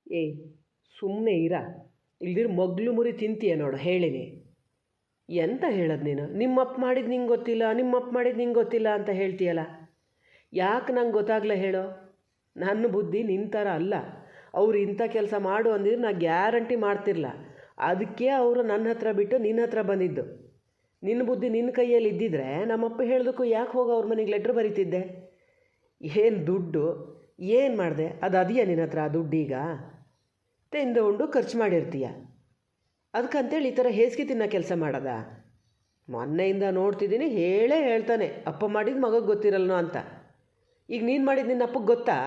ಏಯ್, ಸುಮ್ಮನೆ ಇರ. ಇಲ್ದಿರ ಮಗ್ಲು ಮುರಿ ತಿಂತೀಯ ನೋಡು, ಹೇಳಿನಿ. ಎಂತ ಹೇಳೋದು ನೀನು? ನಿಮ್ಮಪ್ಪ ಮಾಡಿದ್ದು ನಿಂಗೆ ಗೊತ್ತಿಲ್ಲ, ನಿಮ್ಮಪ್ಪ ಮಾಡಿದ್ದು ನಿಂಗೆ ಗೊತ್ತಿಲ್ಲ ಅಂತ ಹೇಳ್ತೀಯಲ್ಲ. ಯಾಕೆ ನಂಗೆ ಗೊತ್ತಾಗಲ್ಲ ಹೇಳೋ? ನನ್ನ ಬುದ್ಧಿ ನಿನ್ನ ಥರ ಅಲ್ಲ. ಅವ್ರು ಇಂಥ ಕೆಲಸ ಮಾಡು ಅಂದಿದ್ರೆ ನಾ ಗ್ಯಾರಂಟಿ ಮಾಡ್ತಿರಲ್ಲ. ಅದಕ್ಕೆ ಅವರು ನನ್ನ ಹತ್ರ ಬಿಟ್ಟು ನಿನ್ನ ಹತ್ರ ಬಂದಿದ್ದು. ನಿನ್ನ ಬುದ್ಧಿ ನಿನ್ನ ಕೈಯಲ್ಲಿ ಇದ್ದಿದ್ರೆ ನಮ್ಮಪ್ಪ ಹೇಳಿದಕ್ಕೂ ಯಾಕೆ ಹೋಗಿ ಅವ್ರ ಮನೆಗೆ ಲೆಟ್ರ್ ಬರೀತಿದ್ದೆ? ಏನು ದುಡ್ಡು ಏನು ಮಾಡಿದೆ? ಅದು ಅದೆಯಾ ನಿನ್ನ ಹತ್ರ ಆ ದುಡ್ಡೀಗ? ಉಂಡು ಖರ್ಚು ಮಾಡಿರ್ತೀಯ. ಅದಕ್ಕಂತೇಳಿ ಈ ಥರ ಹೇಸಿಗೆ ತಿನ್ನೋ ಕೆಲಸ ಮಾಡೋದ? ಮೊನ್ನೆಯಿಂದ ನೋಡ್ತಿದ್ದೀನಿ, ಹೇಳೇ ಹೇಳ್ತಾನೆ ಅಪ್ಪ ಮಾಡಿದ್ದು ಮಗಗೆ ಗೊತ್ತಿರಲ್ನೋ ಅಂತ. ಈಗ ನೀನು ಮಾಡಿದ್ದು ನಿನ್ನ ಅಪ್ಪಗೆ ಗೊತ್ತಾ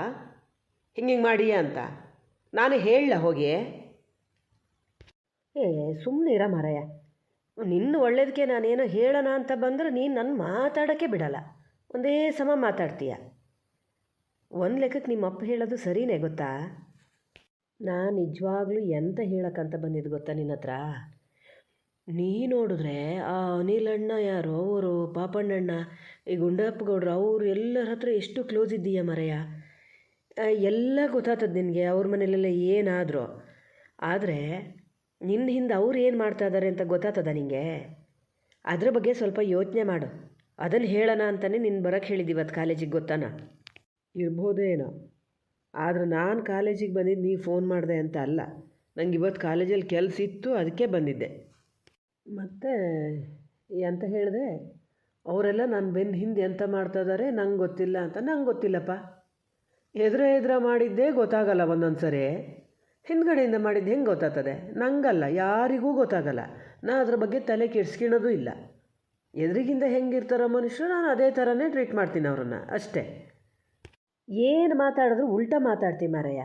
ಹಿಂಗೆ ಮಾಡೀಯ ಅಂತ? ನಾನೇ ಹೇಳಲ್ಲ ಹೋಗಿ? ಸುಮ್ಮನೆ ಇರ ಮಾರಾಯ. ನಿನ್ನ ಒಳ್ಳೇದಕ್ಕೆ ನಾನೇನೋ ಹೇಳೋಣ ಅಂತ ಬಂದರೆ ನೀನು ನನ್ನ ಮಾತಾಡೋಕ್ಕೆ ಬಿಡಲ್ಲ. ಒಂದೇ ಸಮ ಮಾತಾಡ್ತೀಯ. ಒಂದು ಲೆಕ್ಕಕ್ಕೆ ನಿಮ್ಮಪ್ಪ ಹೇಳೋದು ಸರಿಯೇ ಗೊತ್ತಾ? ನಾನು ನಿಜವಾಗ್ಲೂ ಎಂತ ಹೇಳೋಕ್ಕಂತ ಬಂದಿದ್ದು ಗೊತ್ತಾ ನಿನ್ನ ಹತ್ರ? ನೀ ನೋಡಿದ್ರೆ ಆ ಅನಿಲಣ್ಣ ಯಾರೋ ಅವರು ಪಾಪಣ್ಣಣ್ಣ, ಈ ಗುಂಡಪ್ಪ ಗೌಡ್ರು, ಅವರು ಎಲ್ಲರ ಹತ್ರ ಎಷ್ಟು ಕ್ಲೋಸ್ ಇದ್ದೀಯ ಮರೆಯ. ಎಲ್ಲ ಗೊತ್ತಾಗ್ತದೆ ನಿನಗೆ, ಅವ್ರ ಮನೇಲೆಲ್ಲ ಏನಾದರೂ. ಆದರೆ ನಿನ್ನ ಹಿಂದೆ ಅವ್ರು ಏನು ಮಾಡ್ತಾ ಇದ್ದಾರೆ ಅಂತ ಗೊತ್ತಾಗ್ತದ ನಿನಗೆ? ಅದ್ರ ಬಗ್ಗೆ ಸ್ವಲ್ಪ ಯೋಚನೆ ಮಾಡು. ಅದನ್ನು ಹೇಳೋಣ ಅಂತಲೇ ನಿನ್ನ ಬರೋಕ್ಕೆ ಹೇಳಿದ್ದು ಇವತ್ತು ಕಾಲೇಜಿಗೆ, ಗೊತ್ತಾನ? ಇರ್ಬೋದೇನೋ, ಆದರೆ ನಾನು ಕಾಲೇಜಿಗೆ ಬಂದಿದ್ದು ನೀ ಫೋನ್ ಮಾಡಿದೆ ಅಂತ ಅಲ್ಲ. ನಂಗೆ ಇವತ್ತು ಕಾಲೇಜಲ್ಲಿ ಕೆಲಸ ಇತ್ತು, ಅದಕ್ಕೆ ಬಂದಿದ್ದೆ. ಮತ್ತು ಎಂತ ಹೇಳಿದೆ? ಅವರೆಲ್ಲ ನನ್ನ ಬೆನ್ನ ಹಿಂದೆ ಎಂತ ಮಾಡ್ತಾ ಇದ್ದಾರೆ ನಂಗೆ ಗೊತ್ತಿಲ್ಲ ಅಂತ. ನಂಗೆ ಗೊತ್ತಿಲ್ಲಪ್ಪ. ಎದುರ ಮಾಡಿದ್ದೇ ಗೊತ್ತಾಗಲ್ಲ ಒಂದೊಂದು ಸರಿ. ಹಿಂದ್ಗಡೆಯಿಂದ ಮಾಡಿದ್ದು ಹೆಂಗೆ ಗೊತ್ತಾಗ್ತದೆ? ನಂಗಲ್ಲ, ಯಾರಿಗೂ ಗೊತ್ತಾಗಲ್ಲ. ನಾ ಅದ್ರ ಬಗ್ಗೆ ತಲೆ ಕೆಡ್ಸ್ಕೊಳ್ಳೋದು ಇಲ್ಲ. ಎದುರಿಗಿಂದ ಹೆಂಗಿರ್ತಾರೋ ಮನುಷ್ಯರು, ನಾನು ಅದೇ ಥರನೇ ಟ್ರೀಟ್ ಮಾಡ್ತೀನಿ ಅವ್ರನ್ನ, ಅಷ್ಟೇ. ಏನು ಮಾತಾಡಿದ್ರು ಉಲ್ಟಾ ಮಾತಾಡ್ತೀನಿ ಮಾರಯ್ಯ.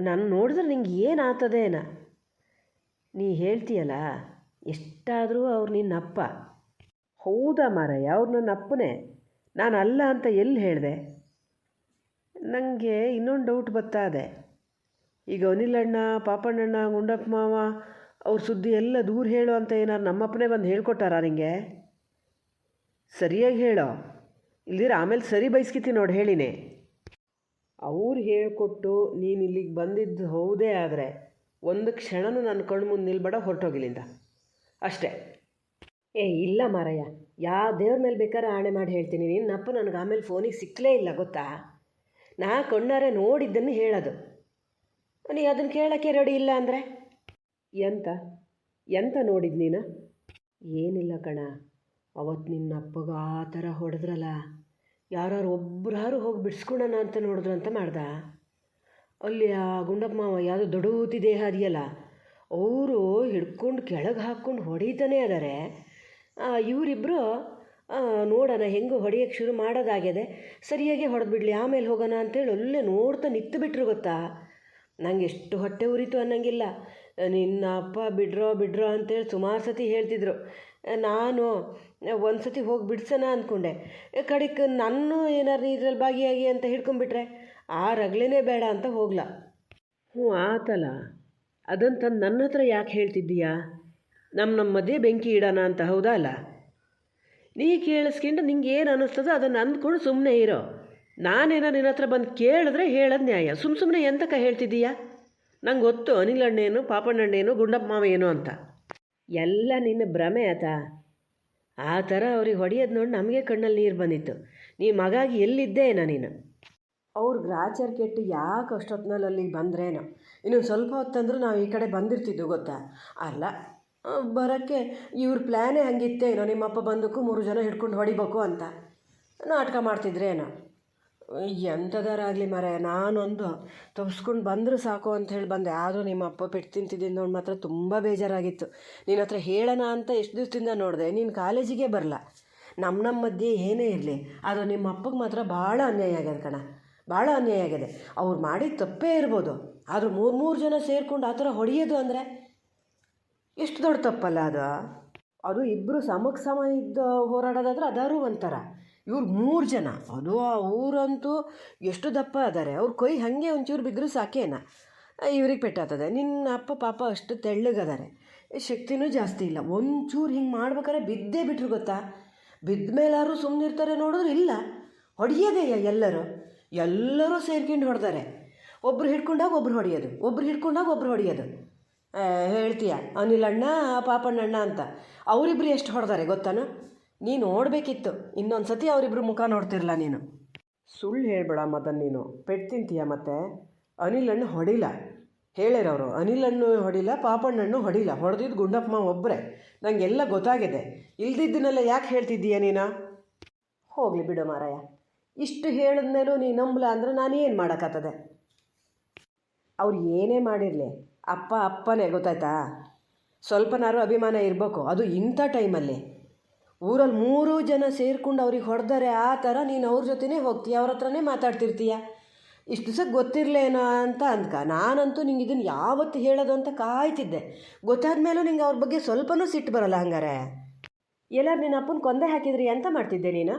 ನಾನು ನೋಡಿದ್ರೆ ನಿಂಗೆ ಏನು ಆಗ್ತದೇನ? ನೀ ಹೇಳ್ತೀಯಲ್ಲ, ಎಷ್ಟಾದರೂ ಅವ್ರು ನಿನ್ನ ಅಪ್ಪ. ಹೌದಾ ಮಾರಯ್ಯ, ಅವ್ರು ನನ್ನ ಅಪ್ಪನೇ. ನಾನು ಅಲ್ಲ ಅಂತ ಎಲ್ಲಿ ಹೇಳಿದೆ? ನನಗೆ ಇನ್ನೊಂದು ಡೌಟ್ ಬರ್ತಾದೆ. ಈಗ ಅನಿಲಣ್ಣ, ಪಾಪಣ್ಣಣ್ಣ, ಗುಂಡಪ್ಪ ಮಾವ ಅವ್ರ ಸುದ್ದಿ ಎಲ್ಲ ದೂರ ಹೇಳೋ ಅಂತ ಏನಾರು ನಮ್ಮಪ್ಪನೇ ಬಂದು ಹೇಳ್ಕೊಟ್ಟಾರ ನಿಂಗೆ? ಸರಿಯಾಗಿ ಹೇಳೋ, ಇಲ್ದಿರ ಆಮೇಲೆ ಸರಿ ಬಯಸ್ಕಿತೀನಿ ನೋಡಿ, ಹೇಳಿನೇ. ಅವ್ರು ಹೇಳಿಕೊಟ್ಟು ನೀನು ಇಲ್ಲಿಗೆ ಬಂದಿದ್ದು ಹೌದೇ ಆದರೆ ಒಂದು ಕ್ಷಣನೂ ನನ್ನ ಕಣ್ಣು ಮುಂದೆ ನಿಲ್ಬೇಡ, ಹೊರಟೋಗಿಲ್ಲಿಂದ ಅಷ್ಟೇ. ಇಲ್ಲ ಮಾರಯ್ಯ, ಯಾವ ದೇವ್ರ ಮೇಲೆ ಬೇಕಾದ್ರೆ ಆಣೆ ಮಾಡಿ ಹೇಳ್ತೀನಿ, ನಿನ್ನಪ್ಪ ನನಗೆ ಆಮೇಲೆ ಫೋನಿಗೆ ಸಿಕ್ಕಲೇ ಇಲ್ಲ ಗೊತ್ತಾ? ನಾ ಕಣ್ಣಾರೆ ನೋಡಿದ್ದನ್ನು ಹೇಳೋದು. ನೀ ಅದನ್ನು ಕೇಳೋಕ್ಕೆ ರೆಡಿ ಇಲ್ಲ ಅಂದರೆ ಎಂತ ನೋಡಿದ್ದು ನೀನು? ಏನಿಲ್ಲ ಕಣ, ಅವತ್ತು ನಿನ್ನ ಅಪ್ಪಗೆ ಆ ಥರ ಹೊಡೆದ್ರಲ್ಲ, ಯಾರು ಒಬ್ಬರಾರು ಹೋಗಿ ಬಿಡಿಸ್ಕೊಳೋಣ ಅಂತ ನೋಡಿದ್ರಂತ ಮಾಡ್ದ. ಅಲ್ಲಿ ಆ ಗುಂಡಪ್ಪ ಮಾವ ಯಾವುದೋ ದೊಡೂತಿ ದೇಹ ಅದೆಯಲ್ಲ, ಅವರು ಹಿಡ್ಕೊಂಡು ಕೆಳಗೆ ಹಾಕ್ಕೊಂಡು ಹೊಡಿತಾನೆ ಅದಾರೆ. ಇವರಿಬ್ಬರು ನೋಡೋಣ ಹೆಂಗೂ ಹೊಡೆಯೋಕ್ಕೆ ಶುರು ಮಾಡೋದಾಗಿದೆ, ಸರಿಯಾಗಿ ಹೊಡೆದ್ಬಿಡ್ಲಿ ಆಮೇಲೆ ಹೋಗೋಣ ಅಂತೇಳಿ ಒಳ್ಳೆ ನೋಡ್ತಾ ನಿಂತು ಬಿಟ್ರು ಗೊತ್ತಾ. ನಂಗೆ ಎಷ್ಟು ಹೊಟ್ಟೆ ಉರಿತು ಅನ್ನಂಗಿಲ್ಲ. ನಿನ್ನ ಅಪ್ಪ ಬಿಡ್ರೋ ಅಂತೇಳಿ ಸುಮಾರು ಸತಿ ಹೇಳ್ತಿದ್ರು. ನಾನು ಒಂದು ಸತಿ ಹೋಗಿ ಬಿಡ್ಸೋಣ ಅಂದ್ಕೊಂಡೆ. ಕಡೆಗೆ ನಾನು ಏನಾರು ಇದ್ರಲ್ಲಿ ಭಾಗಿಯಾಗಿ ಅಂತ ಹಿಡ್ಕೊಂಡ್ಬಿಟ್ರೆ ಆ ರಗಳೆನೇ ಬೇಡ ಅಂತ ಹೋಗ್ಲ. ಆತಲ್ಲ, ಅದಂತಂದು ನನ್ನ ಹತ್ರ ಯಾಕೆ ಹೇಳ್ತಿದ್ದೀಯಾ? ನಮ್ಮ ಮಧ್ಯೆ ಬೆಂಕಿ ಇಡೋಣ ಅಂತ, ಹೌದಾ ಅಲ್ಲ? ನೀ ಕೇಳಿಸ್ಕೊಂಡು ನಿಂಗೆ ಏನು ಅನ್ನಿಸ್ತದೋ ಅದನ್ನು ಅಂದ್ಕೊಂಡು ಸುಮ್ಮನೆ ಇರೋ. ನಾನೇನೋ ನಿನ್ನ ಹತ್ರ ಬಂದು ಕೇಳಿದ್ರೆ ಹೇಳೋದು ನ್ಯಾಯ. ಸುಮ್ಮನೆ ಎಂತಕ್ಕ ಹೇಳ್ತಿದ್ದೀಯಾ? ನಂಗೆ ಗೊತ್ತು ಅನಿಲಣ್ಣೇನು, ಪಾಪಣ್ಣಣ್ಣೇನು, ಗುಂಡಪ್ಪ ಮಾವ ಏನು ಅಂತ. ಎಲ್ಲ ನಿನ್ನ ಭ್ರಮೆ ಆತಾ. ಆ ಥರ ಅವ್ರಿಗೆ ಹೊಡೆಯೋದು ನೋಡಿ ನಮಗೆ ಕಣ್ಣಲ್ಲಿ ನೀರು ಬಂದಿತ್ತು. ನೀ ಮಗಾಗಿ ಎಲ್ಲಿದ್ದೇ ಏನೋ ನೀನು? ಅವ್ರ ಗ್ರಾಚಾರ ಕೆಟ್ಟು ಯಾಕೆ ಅಷ್ಟೊತ್ತಿನಲ್ಲಿ ಅಲ್ಲಿಗೆ ಬಂದ್ರೇನೋ. ಇನ್ನೊಂದು ಸ್ವಲ್ಪ ಹೊತ್ತಂದ್ರೂ ನಾವು ಈ ಕಡೆ ಬಂದಿರ್ತಿದ್ದು ಗೊತ್ತಾ? ಅಲ್ಲ, ಬರೋಕ್ಕೆ ಇವ್ರ ಪ್ಲ್ಯಾನೇ ಹಂಗಿತ್ತೇನೋ, ನಿಮ್ಮಪ್ಪ ಬಂದಕ್ಕೂ 3 ಜನ ಹಿಡ್ಕೊಂಡು ಹೊಡಿಬೇಕು ಅಂತ ನಾಟಕ ಮಾಡ್ತಿದ್ರೇನೋ. ಎಂಥದಾರಾಗಲಿ ಮರ, ನಾನೊಂದು ತಪ್ಪಿಸ್ಕೊಂಡು ಬಂದರೂ ಸಾಕು ಅಂತ ಹೇಳಿ ಬಂದೆ. ಆದರೂ ನಿಮ್ಮ ಅಪ್ಪ ಪೆಟ್ಟು ತಿಂತಿದ್ದೀನಿ ನೋಡಿ ಮಾತ್ರ ತುಂಬ ಬೇಜಾರಾಗಿತ್ತು. ನಿನ್ನ ಹತ್ರ ಹೇಳೋಣ ಅಂತ ಎಷ್ಟು ದಿವಸದಿಂದ ನೋಡಿದೆ, ನೀನು ಕಾಲೇಜಿಗೆ ಬರಲ್ಲ. ನಮ್ಮ ಮಧ್ಯೆ ಏನೇ ಇರಲಿ, ಆದರೆ ನಿಮ್ಮ ಅಪ್ಪಗೆ ಮಾತ್ರ ಭಾಳ ಅನ್ಯಾಯ ಆಗ್ಯದ ಕಣ, ಭಾಳ ಅನ್ಯಾಯ ಆಗಿದೆ. ಅವ್ರು ಮಾಡಿದ ತಪ್ಪೇ ಇರ್ಬೋದು, ಆದರೂ 3 ಜನ ಸೇರಿಕೊಂಡು ಆ ಥರ ಹೊಡೆಯೋದು ಅಂದರೆ ಎಷ್ಟು ದೊಡ್ಡ ತಪ್ಪಲ್ಲ ಅದು ಇಬ್ಬರು ಸಮಕ್ಕೆ ಸಮ ಇದ್ದ ಹೋರಾಡೋದಾದ್ರೆ ಅದಾರು ಒಂಥರ. ಇವ್ರು 3 ಜನ, ಅದು ಆ ಊರಂತೂ ಎಷ್ಟು ದಪ್ಪ ಅದಾರೆ, ಅವ್ರ ಕೈ ಹಾಗೆ ಒಂಚೂರು ಬಿದ್ದರೂ ಸಾಕೇನ ಇವ್ರಿಗೆ ಪೆಟ್ಟಾಗ್ತದೆ. ನಿನ್ನ ಅಪ್ಪ ಪಾಪ ಅಷ್ಟು ತೆಳ್ಳಗದಾರೆ, ಶಕ್ತಿನೂ ಜಾಸ್ತಿ ಇಲ್ಲ. ಒಂಚೂರು ಹಿಂಗೆ ಮಾಡ್ಬೇಕಾದ್ರೆ ಬಿದ್ದೇ ಬಿಟ್ರು ಗೊತ್ತಾ. ಬಿದ್ದ ಮೇಲಾರು ಸುಮ್ಮನಿರ್ತಾರೆ ನೋಡಿದ್ರೆ ಇಲ್ಲ, ಹೊಡೆಯೋದೇ ಎಲ್ಲರೂ ಸೇರ್ಕೊಂಡು ಹೊಡೆದಾರೆ. ಒಬ್ರು ಹಿಡ್ಕೊಂಡಾಗ ಒಬ್ರು ಹೊಡೆಯೋದು, ಒಬ್ರು ಹಿಡ್ಕೊಂಡಾಗ ಒಬ್ರು ಹೊಡೆಯೋದು. ಹೇಳ್ತೀಯ ಅನಿಲ್ ಅಣ್ಣ ಪಾಪಣ್ಣ ಅಣ್ಣ ಅಂತ. ಅವರಿಬ್ರು ಎಷ್ಟು ಹೊಡೆದಾರೆ ಗೊತ್ತಾನು? ನೀನು ನೋಡಬೇಕಿತ್ತು, ಇನ್ನೊಂದು ಸತಿ ಅವರಿಬ್ರು ಮುಖ ನೋಡ್ತಿರಲ್ಲ ನೀನು. ಸುಳ್ಳು ಹೇಳ್ಬೇಡ ಮದನ್, ನೀನು ಪೆಟ್ಟು ತಿಂತೀಯ ಮತ್ತೆ. ಅನಿಲ್ ಅಣ್ಣ ಹೊಡಿಲ್ಲ ಹೇಳಿರವರು, ಅನಿಲ್ ಅಣ್ಣು ಹೊಡಿಲ್ಲ, ಪಾಪಣ್ಣಣ್ಣು ಹೊಡಿಲ್ಲ, ಹೊಡೆದಿದ್ದು ಗುಂಡಪ್ಪ ಒಬ್ಬರೇ. ನನಗೆಲ್ಲ ಗೊತ್ತಾಗಿದೆ. ಇಲ್ದಿದ್ದನ್ನೆಲ್ಲ ಯಾಕೆ ಹೇಳ್ತಿದ್ದೀಯ ನೀನು? ಹೋಗಲಿ ಬಿಡು ಮಾರಾಯ, ಇಷ್ಟು ಹೇಳಿದ್ಮೇಲೂ ನೀನು ನಂಬಲ ಅಂದರೆ ನಾನೇನು ಮಾಡೋಕ್ಕಾಗ್ತದೆ? ಅವ್ರು ಏನೇ ಮಾಡಿರಲಿ ಅಪ್ಪ ಅಪ್ಪನೇ, ಗೊತ್ತಾಯ್ತಾ? ಸ್ವಲ್ಪನಾರು ಅಭಿಮಾನ ಇರಬೇಕು, ಅದು ಇಂಥ ಟೈಮಲ್ಲಿ. ಊರಲ್ಲಿ 3 ಜನ ಸೇರ್ಕೊಂಡು ಅವ್ರಿಗೆ ಹೊಡೆದರೆ ಆ ಥರ ನೀನು ಅವ್ರ ಜೊತೆನೇ ಹೋಗ್ತೀಯ, ಅವ್ರ ಹತ್ರನೇ ಮಾತಾಡ್ತಿರ್ತೀಯ. ಇಷ್ಟು ದಿವಸ ಗೊತ್ತಿರಲೇನೋ ಅಂತ ಅಂದ್ಕ. ನಾನಂತೂ ನಿಂಗೆ ಇದನ್ನು ಯಾವತ್ತು ಹೇಳೋದು ಅಂತ ಕಾಯ್ತಿದ್ದೆ. ಗೊತ್ತಾದ ಮೇಲೂ ನಿಂಗೆ ಅವ್ರ ಬಗ್ಗೆ ಸ್ವಲ್ಪನೂ ಸಿಟ್ಟು ಬರೋಲ್ಲ. ಹಂಗಾರೆ ಎಲ್ಲರೂ ನಿನ್ನ ಅಪ್ಪನ ಕೊಂದೆ ಹಾಕಿದ್ರಿ ಅಂತ ಮಾಡ್ತಿದ್ದೆ ನೀನು?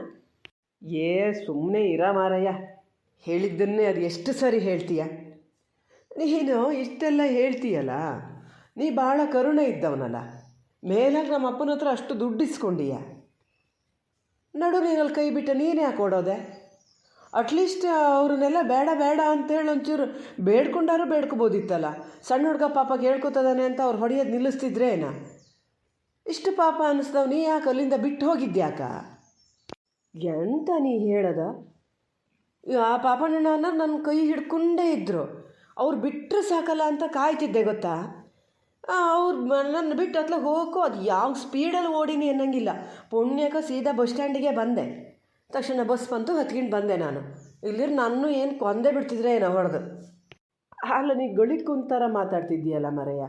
ಸುಮ್ಮನೆ ಇರ ಮಾರಯ್ಯ, ಹೇಳಿದ್ದನ್ನೇ ಅದು ಎಷ್ಟು ಸರಿ ಹೇಳ್ತೀಯ ನೀನು. ಇಷ್ಟೆಲ್ಲ ಹೇಳ್ತೀಯಲ್ಲ, ನೀ ಭಾಳ ಕರುಣೆ ಇದ್ದವನಲ್ಲ. ಮೇಲಾಗ ನಮ್ಮ ಅಪ್ಪನ ಹತ್ರ ಅಷ್ಟು ದುಡ್ಡು ಇಸ್ಕೊಂಡೀಯ, ನಡು ನೀನಲ್ಲಿ ಕೈ ಬಿಟ್ಟು ನೀನು ಯಾಕೆ ಕೊಡೋದೆ? ಅಟ್ಲೀಸ್ಟ್ ಅವ್ರನ್ನೆಲ್ಲ ಬೇಡ ಬೇಡ ಅಂತೇಳಿ ಒಂಚೂರು ಬೇಡ್ಕೊಂಡಾರು ಬೇಡ್ಕೊಬೋದಿತ್ತಲ್ಲ. ಸಣ್ಣ ಹುಡುಗ ಪಾಪ ಕೇಳ್ಕೊತದಾನೆ ಅಂತ ಅವ್ರು ಹೊಡೆಯೋದು ನಿಲ್ಲಿಸ್ತಿದ್ರೇನ? ಇಷ್ಟು ಪಾಪ ಅನ್ನಿಸ್ದವ್ ನೀ ಯಾಕೆ ಅಲ್ಲಿಂದ ಬಿಟ್ಟು ಹೋಗಿದ್ಯಾಕ? ಎಂತ ನೀ ಹೇಳದ? ಆ ಪಾಪಣ್ಣ ನನ್ನ ಕೈ ಹಿಡ್ಕೊಂಡೇ ಇದ್ದರು. ಅವ್ರು ಬಿಟ್ಟರೆ ಸಾಕಲ್ಲ ಅಂತ ಕಾಯ್ತಿದ್ದೆ ಗೊತ್ತಾ. ಅವ್ರು ನನ್ನ ಬಿಟ್ಟು ಹತ್ಲ ಹೋಗೋ, ಅದು ಯಾವ ಸ್ಪೀಡಲ್ಲಿ ಓಡಿನಿ ಅನ್ನಂಗಿಲ್ಲ. ಪುಣ್ಯಕ್ಕೆ ಸೀದಾ ಬಸ್ ಸ್ಟ್ಯಾಂಡಿಗೆ ಬಂದೆ. ತಕ್ಷಣ ಬಸ್ ಬಂತು, ಹತ್ಕೊಂಡು ಬಂದೆ ನಾನು. ಇಲ್ಲಿರು ನಾನು ಏನು ಕೊಂದೇ ಬಿಡ್ತಿದ್ರೆ ಏನೋ ಹೊಡೆದು. ಅಲ್ಲ, ನೀ ಗಳಿಕುಂತರ ಮಾತಾಡ್ತಿದ್ದೀಯಲ್ಲ ಮರೆಯ.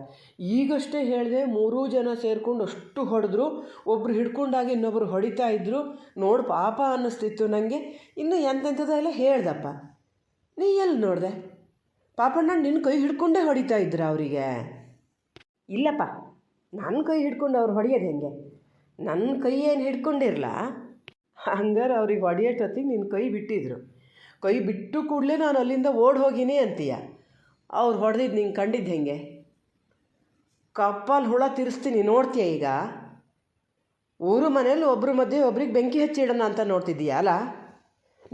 ಈಗಷ್ಟೇ ಹೇಳಿದೆ 3 ಜನ ಸೇರ್ಕೊಂಡು ಅಷ್ಟು ಹೊಡೆದ್ರು, ಒಬ್ರು ಹಿಡ್ಕೊಂಡಾಗ ಇನ್ನೊಬ್ರು ಹೊಡಿತಾ ಇದ್ರು. ನೋಡು ಪಾಪ ಅನ್ನಿಸ್ತಿತ್ತು ನನಗೆ. ಇನ್ನು ಎಂತೆಂಥದ್ದೆಲ್ಲ ಹೇಳ್ದಪ್ಪ. ನೀ ಎಲ್ಲಿ ನೋಡಿದೆ? ಪಾಪಣ್ಣ ನಿನ್ನ ಕೈ ಹಿಡ್ಕೊಂಡೇ ಹೊಡಿತಾ ಇದ್ರ ಅವರಿಗೆ? ಇಲ್ಲಪ್ಪ, ನನ್ನ ಕೈ ಹಿಡ್ಕೊಂಡು ಅವ್ರು ಹೊಡೆಯೋದು ಹೆಂಗೆ? ನನ್ನ ಕೈ ಏನು ಹಿಡ್ಕೊಂಡಿರಲ್ಲ. ಹಂಗಾರೆ ಅವ್ರಿಗೆ ಹೊಡೆಯೋಷ್ಟೊತ್ತಿಗೆ ನಿನ್ನ ಕೈ ಬಿಟ್ಟಿದ್ರು. ಕೈ ಬಿಟ್ಟು ಕೂಡಲೇ ನಾನು ಅಲ್ಲಿಂದ ಓಡಿ ಹೋಗಿನಿ ಅಂತೀಯ. ಅವ್ರು ಹೊಡೆದಿದ್ದು ನಿಂಗೆ ಕಂಡಿದ್ದು ಹೆಂಗೆ? ಕಪ್ಪಲ್ಲಿ ಹುಳ ತಿರ್ಸ್ತೀನಿ, ನೋಡ್ತೀಯ ಈಗ? ಊರು ಮನೇಲಿ ಒಬ್ಬರ ಮಧ್ಯೆ ಒಬ್ರಿಗೆ ಬೆಂಕಿ ಹಚ್ಚಿಡೋಣ ಅಂತ ನೋಡ್ತಿದ್ದೀಯ ಅಲ್ಲ?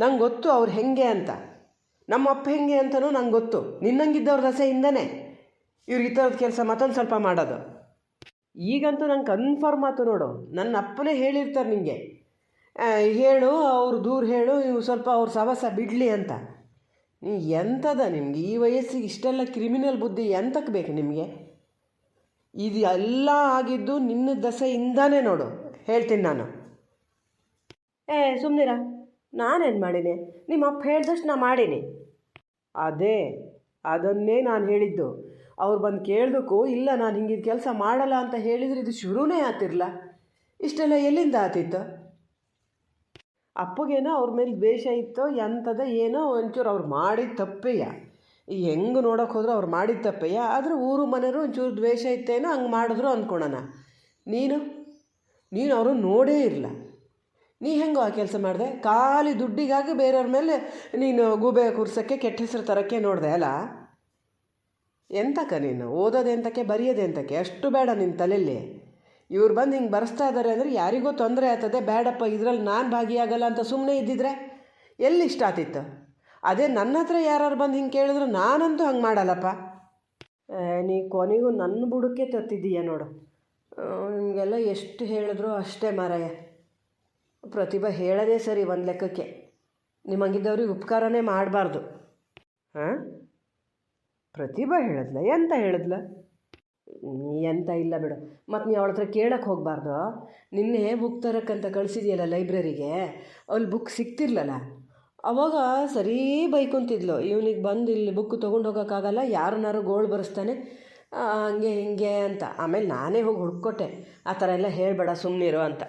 ನಂಗೆ ಗೊತ್ತು ಅವ್ರು ಹೆಂಗೆ ಅಂತ, ನಮ್ಮಪ್ಪ ಹೆಂಗೆ ಅಂತನೂ ನಂಗೆ ಗೊತ್ತು. ನಿನ್ನಂಗಿದ್ದವ್ರ ದಸೆಯಿಂದನೇ ಇವ್ರು ಈ ಥರದ ಕೆಲಸ ಮತ್ತೊಂದು ಸ್ವಲ್ಪ ಮಾಡೋದು. ಈಗಂತೂ ನಂಗೆ ಕನ್ಫರ್ಮ್ ಆಯ್ತು ನೋಡು. ನನ್ನ ಅಪ್ಪನೇ ಹೇಳಿರ್ತಾರೆ ನಿಮಗೆ, ಹೇಳು ಅವ್ರು ದೂರ ಹೇಳು, ನೀವು ಸ್ವಲ್ಪ ಅವ್ರ ಸವಸ ಬಿಡಲಿ ಅಂತ. ನೀ ಎಂಥದ ನಿಮ್ಗೆ ಈ ವಯಸ್ಸಿಗೆ ಇಷ್ಟೆಲ್ಲ ಕ್ರಿಮಿನಲ್ ಬುದ್ಧಿ ಎಂತಕ್ಕೆ ಬೇಕು ನಿಮಗೆ? ಇದು ಎಲ್ಲ ಆಗಿದ್ದು ನಿನ್ನ ದಸೆಯಿಂದಾನೇ ನೋಡು, ಹೇಳ್ತೀನಿ ನಾನು. ಸುಮ್ಮನಿರ, ನಾನೇನು ಮಾಡೀನಿ? ನಿಮ್ಮ ಅಪ್ಪ ಹೇಳ್ದಷ್ಟು ನಾ ಮಾಡೀನಿ. ಅದನ್ನೇ ನಾನು ಹೇಳಿದ್ದು. ಅವ್ರು ಬಂದು ಕೇಳಿದಕ್ಕೂ ಇಲ್ಲ ನಾನು ಹಿಂಗಿದ ಕೆಲಸ ಮಾಡಲ್ಲ ಅಂತ ಹೇಳಿದರೆ ಇದು ಶುರುನೇ ಆತಿರಲ್ಲ. ಇಷ್ಟೆಲ್ಲ ಎಲ್ಲಿಂದ ಆತಿತ್ತು? ಅಪ್ಪಗೇನೋ ಅವ್ರ ಮೇಲೆ ದ್ವೇಷ ಇತ್ತೋ ಎಂಥದ ಏನೋ ಒಂಚೂರು ಅವ್ರು ಮಾಡಿದ ತಪ್ಪೇಯ. ಈ ಹೆಂಗೆ ನೋಡೋಕೆ ಹೋದ್ರೆ ಅವ್ರು ಮಾಡಿದ ತಪ್ಪೇಯ. ಆದರೆ ಊರು ಮನೆಯವರು ಒಂಚೂರು ದ್ವೇಷ ಇತ್ತೇನೋ ಹಂಗೆ ಮಾಡಿದ್ರು ಅಂದ್ಕೊಳೋಣ. ನೀನು ಅವರು ನೋಡೇ ಇರಲ್ಲ. ನೀ ಹೆಂಗೋ ಆ ಕೆಲಸ ಮಾಡಿದೆ? ಖಾಲಿ ದುಡ್ಡಿಗಾಗಿ ಬೇರೆಯವ್ರ ಮೇಲೆ ನೀನು ಗೂಬೆ ಕೂರ್ಸೋಕ್ಕೆ, ಕೆಟ್ಟ ಹೆಸರು ತರೋಕ್ಕೆ ನೋಡಿದೆ ಅಲ್ಲ? ಎಂತಕ್ಕ ನೀನು ಓದೋದೆಂತಕ್ಕೆ, ಬರೆಯೋದೆಂತಕ್ಕೆ? ಅಷ್ಟು ಬೇಡ ನಿನ್ನ ತಲೆಯಲ್ಲಿ. ಇವ್ರು ಬಂದು ಹಿಂಗೆ ಬರೆಸ್ತಾ ಇದ್ದಾರೆ ಅಂದರೆ ಯಾರಿಗೋ ತೊಂದರೆ ಆಗ್ತದೆ, ಬೇಡಪ್ಪ ಇದರಲ್ಲಿ ನಾನು ಭಾಗಿಯಾಗಲ್ಲ ಅಂತ ಸುಮ್ಮನೆ ಇದ್ದಿದ್ರೆ ಎಲ್ಲಿ ಇಷ್ಟ ಆತಿತ್ತು? ಅದೇ ನನ್ನ ಹತ್ರ ಯಾರು ಬಂದು ಹಿಂಗೆ ಕೇಳಿದ್ರು ನಾನಂತೂ ಹಂಗೆ ಮಾಡಲ್ಲಪ್ಪ. ನೀ ಕೊನೆಗೂ ನನ್ನ ಬುಡಕ್ಕೆ ತತ್ತಿದ್ದೀಯ ನೋಡು. ನಿಮಗೆಲ್ಲ ಎಷ್ಟು ಹೇಳಿದ್ರು ಅಷ್ಟೇ ಮಾರಾಯ. ಪ್ರತಿಭಾ ಹೇಳೋದೇ ಸರಿ ಒಂದು ಲೆಕ್ಕಕ್ಕೆ. ನಿಮಗಿದ್ದವ್ರಿಗೆ ಉಪಕಾರನೇ ಮಾಡಬಾರ್ದು. ಪ್ರತಿಭಾ ಹೇಳಿದ್ಲ? ಎಂತ ಹೇಳಿದ್ಲ? ಎಂತ ಇಲ್ಲ ಬಿಡು. ಮತ್ತು ನೀವು ಅವಳ ಹತ್ರ ಕೇಳಕ್ಕೆ ಹೋಗಬಾರ್ದು. ನಿನ್ನೆ ಬುಕ್ ತರಕ್ಕಂತ ಕಳಿಸಿದೆಯಲ್ಲ ಲೈಬ್ರರಿಗೆ, ಅಲ್ಲಿ ಬುಕ್ ಸಿಗ್ತಿರ್ಲಲ್ಲ. ಅವಾಗ ಸರಿ ಬೈಕೊಂತಿದ್ಲು, ಇವನಿಗೆ ಬಂದು ಇಲ್ಲಿ ಬುಕ್ ತೊಗೊಂಡು ಹೋಗೋಕ್ಕಾಗಲ್ಲ, ಯಾರನ್ನಾರು ಗೋಳು ಬರೆಸ್ತಾನೆ, ಹಂಗೆ ಹಿಂಗೆ ಅಂತ. ಆಮೇಲೆ ನಾನೇ ಹೋಗಿ ಹುಡ್ಕೊಟ್ಟೆ, ಆ ಥರ ಎಲ್ಲ ಹೇಳಬೇಡ ಸುಮ್ಮನಿರು ಅಂತ.